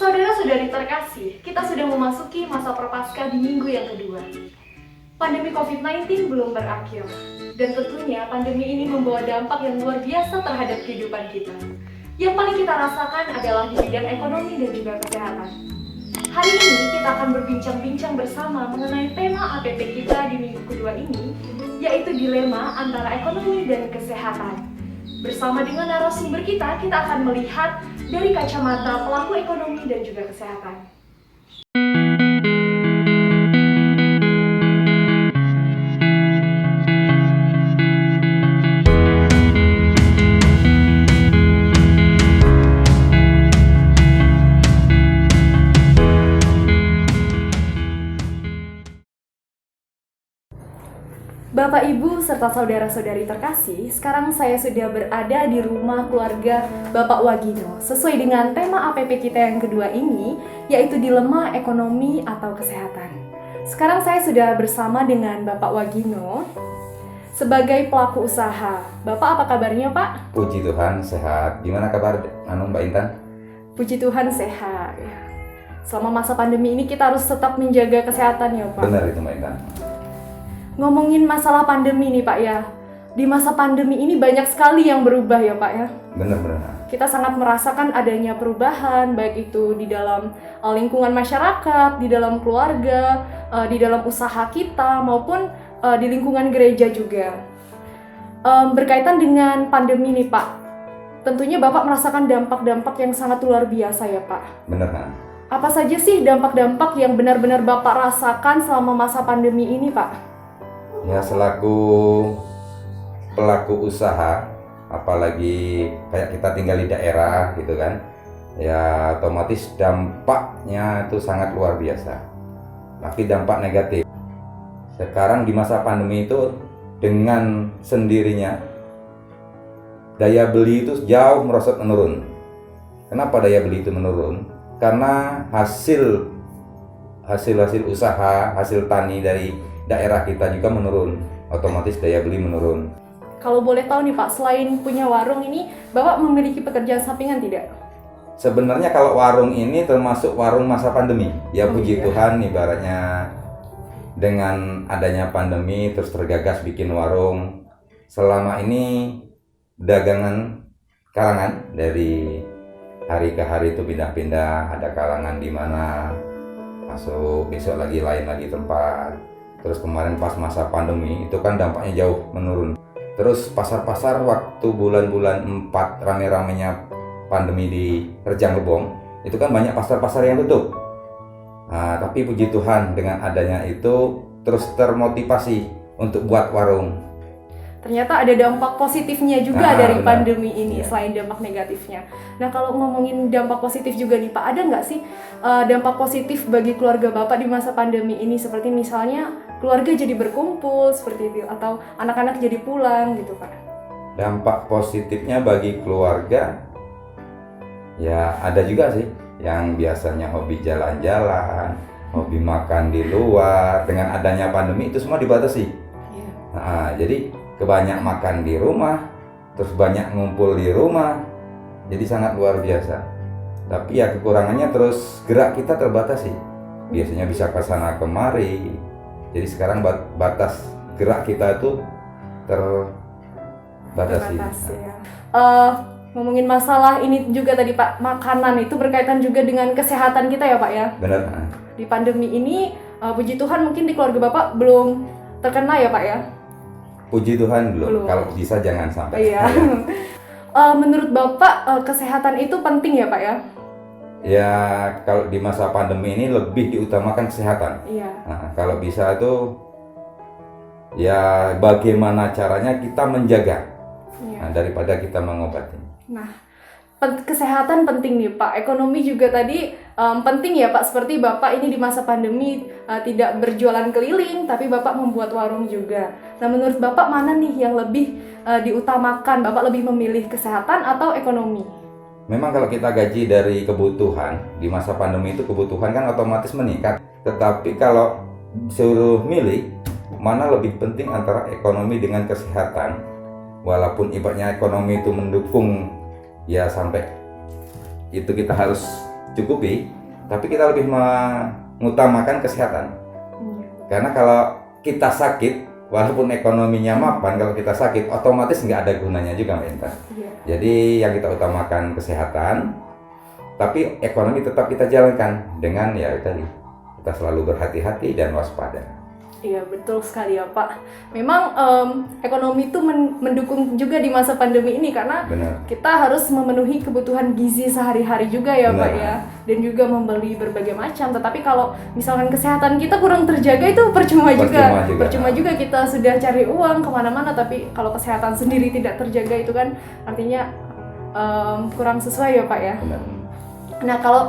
Saudara-saudari terkasih, kita sudah memasuki masa prapaskah di minggu yang kedua. Pandemi COVID-19 belum berakhir, dan tentunya pandemi ini membawa dampak yang luar biasa terhadap kehidupan kita. Yang paling kita rasakan adalah di bidang ekonomi dan juga kesehatan. Hari ini kita akan berbincang-bincang bersama mengenai tema APP kita di minggu kedua ini, yaitu dilema antara ekonomi dan kesehatan. Bersama dengan narasumber kita akan melihat dari kacamata pelaku ekonomi dan juga kesehatan. Bapak, Ibu, serta saudara-saudari terkasih, sekarang saya sudah berada di rumah keluarga Bapak Wagino. Sesuai dengan tema APP kita yang kedua ini, yaitu dilema ekonomi atau kesehatan. Sekarang saya sudah bersama dengan Bapak Wagino sebagai pelaku usaha. Bapak, apa kabarnya, Pak? Puji Tuhan, sehat. Gimana kabar Mbak Intan? Puji Tuhan, sehat. Selama masa pandemi ini kita harus tetap menjaga kesehatan ya, Pak? Benar itu, Mbak Intan. Ngomongin masalah pandemi nih, Pak, ya. Di masa pandemi ini banyak sekali yang berubah ya, Pak, ya. Benar. Kita sangat merasakan adanya perubahan, baik itu di dalam lingkungan masyarakat, di dalam keluarga, di dalam usaha kita, maupun di lingkungan gereja juga. Berkaitan dengan pandemi nih, Pak, tentunya Bapak merasakan dampak-dampak yang sangat luar biasa ya, Pak. Benar, kan? Apa saja sih dampak-dampak yang benar-benar Bapak rasakan selama masa pandemi ini, Pak? Ya, selaku pelaku usaha, apalagi kayak kita tinggal di daerah gitu kan, ya otomatis dampaknya itu sangat luar biasa. Tapi dampak negatif. Sekarang di masa pandemi itu dengan sendirinya daya beli itu jauh merosot menurun. Kenapa daya beli itu menurun? Karena hasil usaha, hasil tani dari daerah kita juga menurun, otomatis daya beli menurun. Kalau boleh tahu nih, Pak, selain punya warung ini, Bapak memiliki pekerjaan sampingan tidak? Sebenarnya kalau warung ini termasuk warung masa pandemi. Ya, puji Tuhan, ibaratnya dengan adanya pandemi terus tergagas bikin warung. Selama ini dagangan kalangan dari hari ke hari itu pindah-pindah, ada kalangan di mana masuk, besok lagi lain lagi tempat. Terus kemarin pas masa pandemi itu kan dampaknya jauh menurun. Terus pasar-pasar waktu bulan-bulan 4 rame-ramenya pandemi di Rejang Lebong, itu kan banyak pasar-pasar yang tutup. Nah, tapi puji Tuhan dengan adanya itu terus termotivasi untuk buat warung. Ternyata ada dampak positifnya juga dari benar. pandemi ini, Iya. selain dampak negatifnya. Nah, kalau ngomongin dampak positif juga nih, Pak, ada nggak sih dampak positif bagi keluarga Bapak di masa pandemi ini? Seperti misalnya keluarga jadi berkumpul seperti itu, atau anak-anak jadi pulang gitu, Pak? Dampak positifnya bagi keluarga, ya ada juga sih. Yang biasanya hobi jalan-jalan, hobi makan di luar, dengan adanya pandemi itu semua dibatasi. Iya. Nah, jadi kebanyak makan di rumah, terus banyak ngumpul di rumah, jadi sangat luar biasa. Tapi ya kekurangannya terus gerak kita terbatasi. Biasanya bisa ke sana kemari, jadi sekarang batas gerak kita itu terbatasi. Ya. Ngomongin masalah ini juga tadi, Pak, makanan itu berkaitan juga dengan kesehatan kita ya, Pak, ya. Benar. Di pandemi ini, puji Tuhan mungkin di keluarga Bapak belum terkena ya, Pak, ya. Puji Tuhan belum. Kalau bisa jangan sampai. Iya. Menurut Bapak kesehatan itu penting ya, Pak, ya? Ya, kalau di masa pandemi ini lebih diutamakan kesehatan. Iya. Nah, kalau bisa itu ya bagaimana caranya kita menjaga, Iya. daripada kita mengobati. Nah, kesehatan penting nih, Pak. Ekonomi juga tadi penting ya, Pak. Seperti Bapak ini di masa pandemi tidak berjualan keliling, tapi Bapak membuat warung juga. Nah, menurut Bapak mana nih yang lebih diutamakan? Bapak lebih memilih kesehatan atau ekonomi? Memang kalau kita gaji dari kebutuhan, di masa pandemi itu kebutuhan kan otomatis meningkat. Tetapi kalau suruh milih, mana lebih penting antara ekonomi dengan kesehatan? Walaupun ibaratnya ekonomi itu mendukung, ya sampai itu kita harus cukupi, tapi kita lebih mengutamakan kesehatan. Karena kalau kita sakit, walaupun ekonominya mapan, kalau kita sakit otomatis nggak ada gunanya juga Mbak Intan. Jadi yang kita utamakan kesehatan, tapi ekonomi tetap kita jalankan dengan ya tadi, kita selalu berhati-hati dan waspada. Iya, betul sekali ya Pak. Memang ekonomi itu mendukung juga di masa pandemi ini karena Benar. kita harus memenuhi kebutuhan gizi sehari-hari juga ya Benar. Pak ya. Dan juga membeli berbagai macam. Tetapi kalau misalkan kesehatan kita kurang terjaga itu percuma juga. Percuma juga kita sudah cari uang kemana-mana, tapi kalau kesehatan sendiri tidak terjaga itu kan artinya kurang sesuai ya Pak ya. Benar. Nah kalau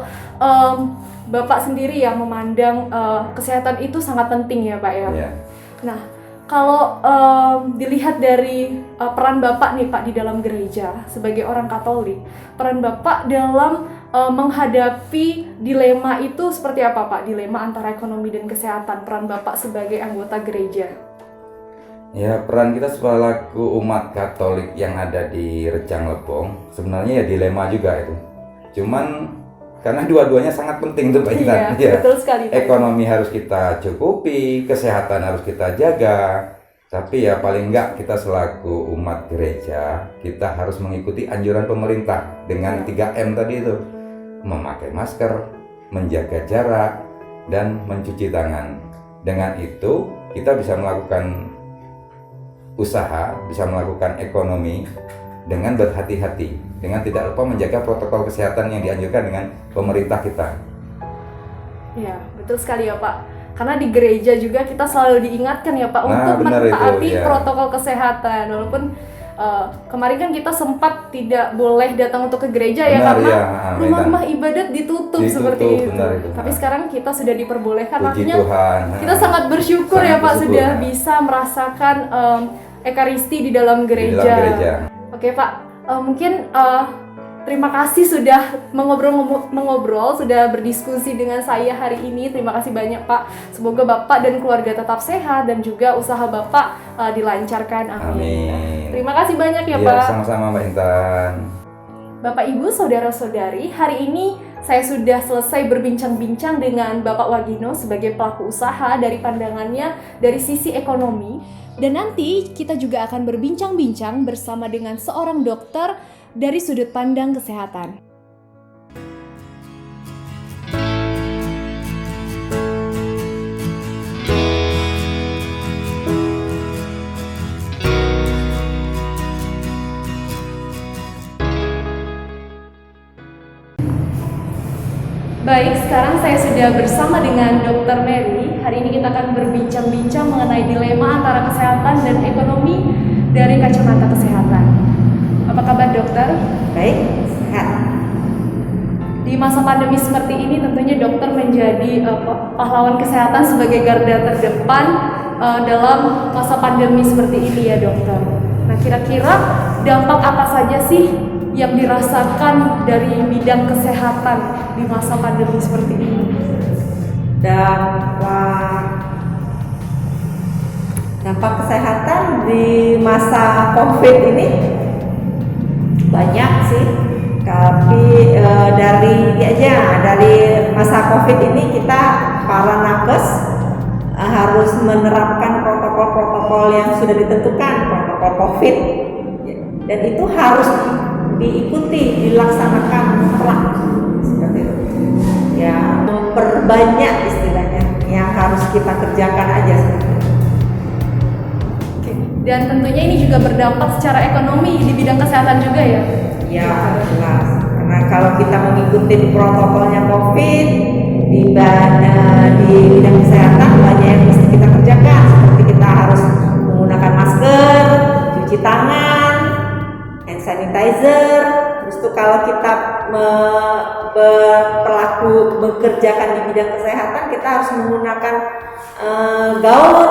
Bapak sendiri yang memandang kesehatan itu sangat penting ya Pak ya. Ya. Nah kalau dilihat dari peran Bapak nih Pak di dalam gereja sebagai orang Katolik, peran Bapak dalam menghadapi dilema itu seperti apa Pak? Dilema antara ekonomi dan kesehatan, peran Bapak sebagai anggota gereja. Ya, peran kita selaku umat Katolik yang ada di Rejang Lebong sebenarnya ya dilema juga itu. Cuman karena dua-duanya sangat penting tuh Pak Intan. Iya, betul sekali Pak. Ekonomi harus kita cukupi, kesehatan harus kita jaga. Tapi ya paling enggak kita selaku umat gereja, kita harus mengikuti anjuran pemerintah dengan 3M tadi itu. Memakai masker, menjaga jarak, dan mencuci tangan. Dengan itu kita bisa melakukan usaha, bisa melakukan ekonomi dengan berhati-hati, dengan tidak lupa menjaga protokol kesehatan yang dianjurkan dengan pemerintah kita. Ya, betul sekali ya Pak. Karena di gereja juga kita selalu diingatkan ya Pak untuk benar mentaati itu, ya. protokol kesehatan. Walaupun kemarin kan kita sempat tidak boleh datang untuk ke gereja ya Benar, karena ya, rumah-rumah ibadat ditutup seperti itu. Benar itu. Tapi sekarang kita sudah diperbolehkan, Puji artinya Tuhan. kita sangat bersyukur Sangat ya Pak bersyukur, sudah ya. bisa merasakan ekaristi di dalam gereja. Di dalam gereja. Oke Pak, mungkin terima kasih sudah mengobrol, sudah berdiskusi dengan saya hari ini. Terima kasih banyak Pak. Semoga Bapak dan keluarga tetap sehat dan juga usaha Bapak dilancarkan. Amin. Amin. Terima kasih banyak ya Iya, Pak. sama-sama Mbak Intan. Bapak Ibu, saudara-saudari, hari ini saya sudah selesai berbincang-bincang dengan Bapak Wagino sebagai pelaku usaha dari pandangannya dari sisi ekonomi. Dan nanti kita juga akan berbincang-bincang bersama dengan seorang dokter dari sudut pandang kesehatan. Baik, sekarang saya sudah bersama dengan Dr. Mary. Hari ini kita akan berbincang-bincang mengenai dilema antara kesehatan dan ekonomi dari kacamata kesehatan. Apa kabar dokter? Baik, sehat. Di masa pandemi seperti ini tentunya dokter menjadi pahlawan kesehatan sebagai garda terdepan dalam masa pandemi seperti ini ya dokter. Nah kira-kira dampak apa saja sih yang dirasakan dari bidang kesehatan di masa pandemi seperti ini? Dampak kesehatan di masa COVID ini banyak sih. Tapi dari masa COVID ini kita para nakes harus menerapkan protokol-protokol yang sudah ditentukan, protokol COVID, dan itu harus diikuti, dilaksanakan mutlak seperti itu. Ya, memperbanyak istilahnya yang harus kita kerjakan aja. Oke. Dan tentunya ini juga berdampak secara ekonomi di bidang kesehatan juga ya? Ya, jelas. Karena kalau kita mengikuti protokolnya COVID di bidang kesehatan banyak yang mesti kita kerjakan, seperti kita harus menggunakan masker, cuci tangan, hand sanitizer. Terus tuh kalau kita bekerjakan di bidang kesehatan, kita harus menggunakan gaun,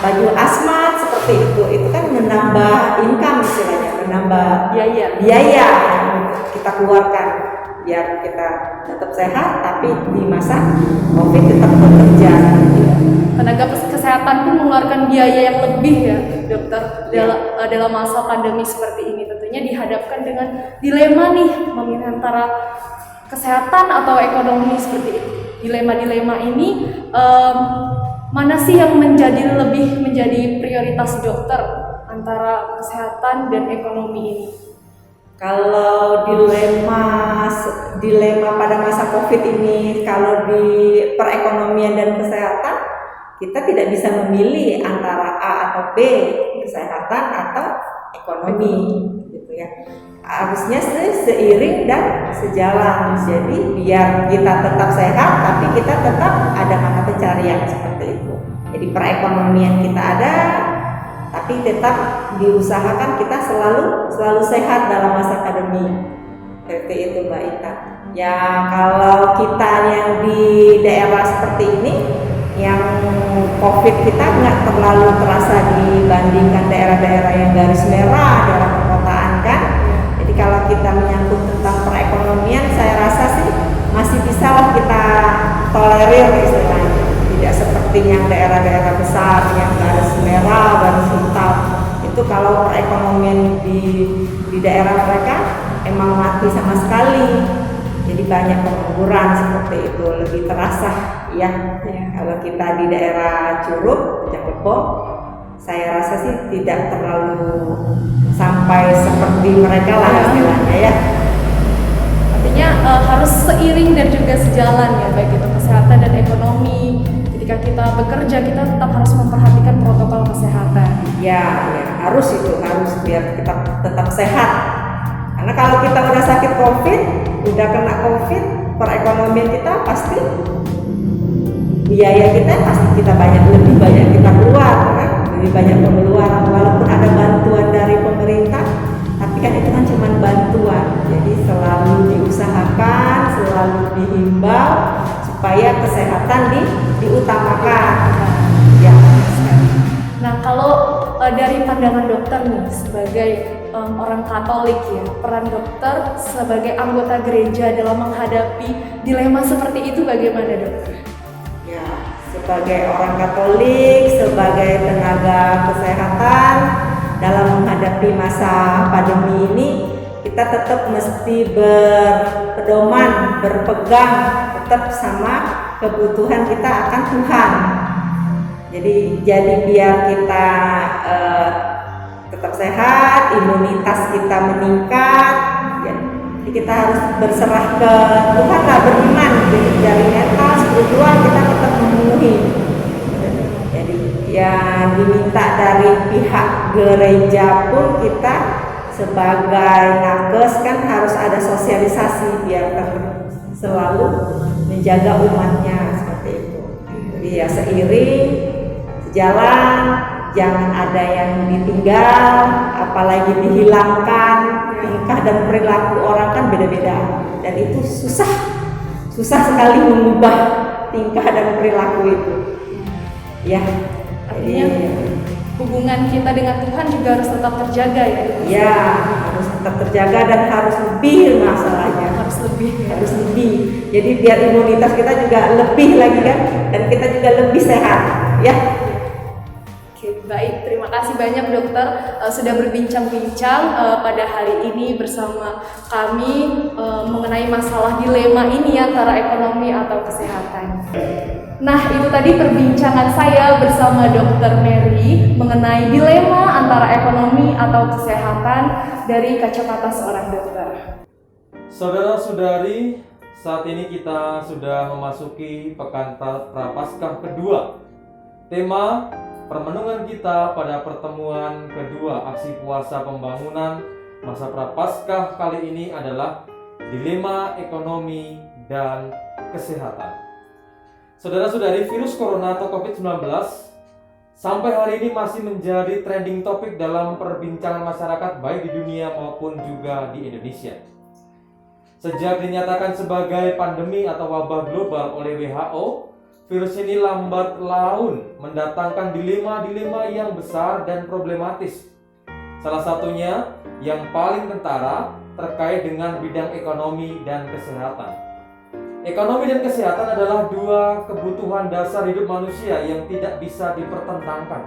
baju asmat seperti itu. Itu kan menambah income istilahnya, menambah biaya yang kita keluarkan biar kita tetap sehat, tapi di masa COVID tetap bekerja. Tenaga kesehatan pun mengeluarkan biaya yang lebih ya dokter dalam masa pandemi seperti ini. Tentunya dihadapkan dengan dilema nih, memilih antara kesehatan atau ekonomi seperti itu. Dilema-dilema ini mana sih yang lebih menjadi prioritas dokter antara kesehatan dan ekonomi ini? Kalau dilema pada masa COVID ini, kalau di perekonomian dan kesehatan, kita tidak bisa memilih antara A atau B, kesehatan atau ekonomi, gitu ya. Harusnya seiring dan sejalan. Jadi biar kita tetap sehat, tapi kita tetap ada mata pencarian seperti itu. Jadi perekonomian kita ada, tapi tetap diusahakan kita selalu sehat dalam masa pandemi. Seperti itu Mbak Ita. Ya kalau kita yang di daerah seperti ini, yang COVID kita nggak terlalu terasa dibandingkan daerah-daerah yang garis merah, daerah perkotaan kan. Jadi kalau kita menyangkut tentang perekonomian, saya rasa sih masih bisa lah kita tolerir istilahnya. Tidak seperti yang daerah-daerah besar yang garis merah, garis hitam. Itu kalau perekonomian di daerah mereka emang mati sama sekali. Jadi banyak pengangguran seperti itu, lebih terasa ya. Kalau kita di daerah Curug, Jakepong, saya rasa sih tidak terlalu sampai seperti mereka lah istilahnya ya. Artinya harus seiring dan juga sejalan ya, baik itu kesehatan dan ekonomi. Ketika kita bekerja, kita tetap harus memperhatikan protokol kesehatan. Ya, harus biar kita tetap sehat. Karena kalau kita udah sakit COVID, udah kena COVID, perekonomian kita pasti biaya kita pasti lebih banyak kita keluar kan, lebih banyak pengeluaran. Walaupun ada bantuan dari pemerintah, tapi kan itu kan cuma bantuan. Jadi selalu diusahakan, selalu dihimbau supaya kesehatan diutamakan. Ya. Nah, kalau dari pandangan dokter nih sebagai orang Katolik ya, peran dokter sebagai anggota gereja dalam menghadapi dilema seperti itu bagaimana dokter? Ya, sebagai orang Katolik, sebagai tenaga kesehatan dalam menghadapi masa pandemi ini, kita tetap mesti berpedoman, berpegang tetap sama kebutuhan kita akan Tuhan. Jadi biar kita tetap sehat, imunitas kita meningkat, ya. Jadi kita harus berserah ke Tuhan lah, beriman. Jadi dari mental, spiritual kita tetap memenuhi. Jadi yang diminta dari pihak gereja pun kita sebagai nakes kan harus ada sosialisasi biar selalu menjaga umatnya seperti itu. Jadi ya seiring sejalan, jangan ada yang ditinggal, apalagi dihilangkan. Tingkah dan perilaku orang kan beda-beda, dan itu susah sekali mengubah tingkah dan perilaku itu. Ya, artinya hubungan kita dengan Tuhan juga harus tetap terjaga ya. Ya, harus tetap terjaga dan harus lebih masalahnya. Harus lebih. Jadi biar imunitas kita juga lebih lagi kan, dan kita juga lebih sehat. Ya. Baik, terima kasih banyak dokter sudah berbincang-bincang pada hari ini bersama kami mengenai masalah dilema ini antara ekonomi atau kesehatan. Nah, itu tadi perbincangan saya bersama Dr. Mary mengenai dilema antara ekonomi atau kesehatan dari kacamata seorang dokter. Saudara-saudari, saat ini kita sudah memasuki pekan Prapaskah kedua. Tema permenungan kita pada pertemuan kedua aksi puasa pembangunan masa Prapaskah kali ini adalah dilema ekonomi dan kesehatan. Saudara-saudari, virus corona atau COVID-19 sampai hari ini masih menjadi trending topik dalam perbincangan masyarakat baik di dunia maupun juga di Indonesia. Sejak dinyatakan sebagai pandemi atau wabah global oleh WHO, virus ini lambat laun mendatangkan dilema-dilema yang besar dan problematis. Salah satunya yang paling kentara terkait dengan bidang ekonomi dan kesehatan. Ekonomi dan kesehatan adalah dua kebutuhan dasar hidup manusia yang tidak bisa dipertentangkan.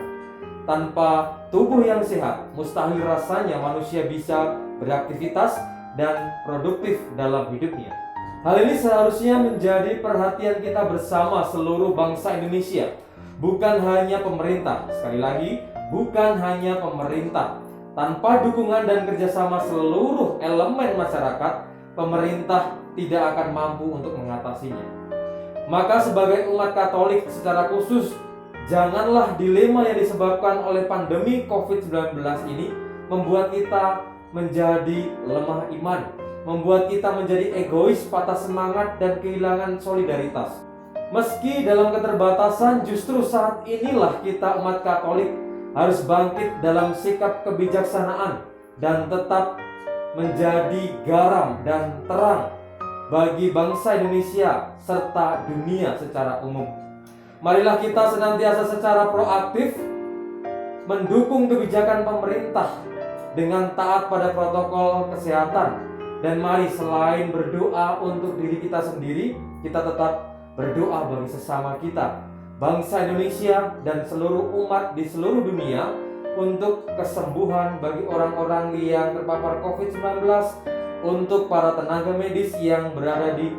Tanpa tubuh yang sehat, mustahil rasanya manusia bisa beraktivitas dan produktif dalam hidupnya. Hal ini seharusnya menjadi perhatian kita bersama seluruh bangsa Indonesia, bukan hanya pemerintah. Sekali lagi, bukan hanya pemerintah. Tanpa dukungan dan kerjasama seluruh elemen masyarakat, pemerintah tidak akan mampu untuk mengatasinya. Maka sebagai umat Katolik secara khusus, janganlah dilema yang disebabkan oleh pandemi COVID-19 ini membuat kita menjadi lemah iman, membuat kita menjadi egois, patah semangat, dan kehilangan solidaritas. Meski dalam keterbatasan, justru saat inilah kita umat Katolik harus bangkit dalam sikap kebijaksanaan dan tetap menjadi garam dan terang bagi bangsa Indonesia serta dunia secara umum. Marilah kita senantiasa secara proaktif mendukung kebijakan pemerintah dengan taat pada protokol kesehatan. Dan mari selain berdoa untuk diri kita sendiri, kita tetap berdoa bagi sesama kita, bangsa Indonesia dan seluruh umat di seluruh dunia, untuk kesembuhan bagi orang-orang yang terpapar COVID-19, untuk para tenaga medis yang berada di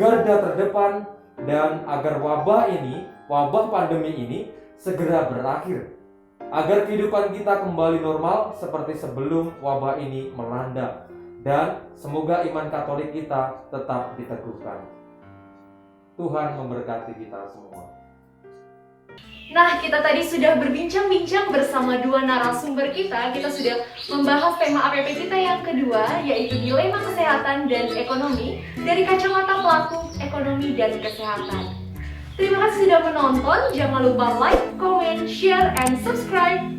garda terdepan, dan agar wabah pandemi ini segera berakhir, agar kehidupan kita kembali normal seperti sebelum wabah ini melanda, dan semoga iman Katolik kita tetap diteguhkan. Tuhan memberkati kita semua. Nah, kita tadi sudah berbincang-bincang bersama dua narasumber kita. Kita sudah membahas tema APP kita yang kedua, yaitu dilema kesehatan dan ekonomi dari kacamata pelaku ekonomi dan kesehatan. Terima kasih sudah menonton. Jangan lupa like, comment, share, and subscribe.